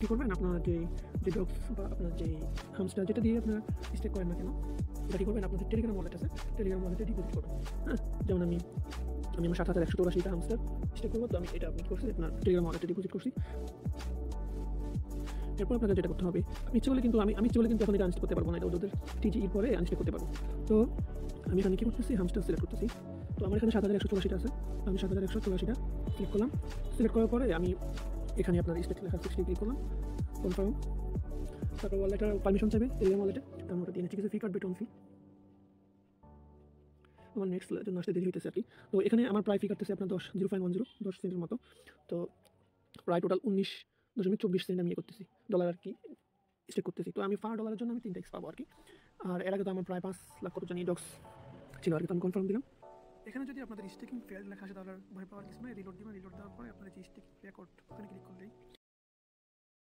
কী করবেন, আপনার যে ডগস বা আপনার যে হামস্টার যেটা দিয়ে আপনার স্টেক করেন না কেন, এটা কী করবেন, আপনাদের টেলিগ্রাম ওয়ালেট আছে, টেলিগ্রাম ওয়ালেটে ডিপোজিট করবেন। হ্যাঁ, যেমন আমি আমার ৭,১৮৪টা হামস্টার স্টেক করবো, তো আমি এটা আপনি করছি আপনার টেলিগ্রাম ওয়ালেটে ডিপোজিট করছি। এরপর আপনাকে যেটা করতে হবে, আমি ইচ্ছে করলে কিন্তু এখন এটা আনস্টেক করতে পারবো না, এটা ওদের টিজির পরে আনস্টেক করতে পারবো। তো আমি এখানে কী করতেছি, হামস্টার সিলেক্ট করতেছি। তো আমার এখানে ৭,১৮৪টা আছে, আমি ৭,১৮৪টা সিলেক্ট করলাম। সিলেক্ট করার পরে আমি এখানে আপনার স্টেক লেখা আছে, ক্লিক করলাম, কনফার্ম। তারপর ওয়ালেটের পারমিশন চাইবে, টেলিগ্রাম ওয়ালেটে, আমি ওটা দিয়ে নিচ্ছি, কিছু ফি কাটবে, টোন ফি। আমার নেক্সট জন্য আসতে দেরি হইতেছে আর কি। তো এখানে আমার প্রায় ফি কাটতেছে আপনার 10 সেন্টের মতো। তো প্রায় টোটাল 19.24 সেন্ট আমি করতেছি, ডলার আর কি স্টেক করতেছি। তো আমি $5 জন্য আমি 3 টাক্স পাবো আর কি। আর এর আগে তো আমার প্রায় 5 লাখ কত জানি ডক্স ছিল আর কি, তো আমি কনফার্ম দিলাম। এখানে যদি আপনাদের স্টেকিং ফেল লেখা আসে তাহলে ভয় পাওয়ার কিছু নয়, রিলোড দিবেন, রিলোড দেওয়ার পরে আপনার যে স্টেকিং রেকর্ড ওখানে ক্লিক করলেই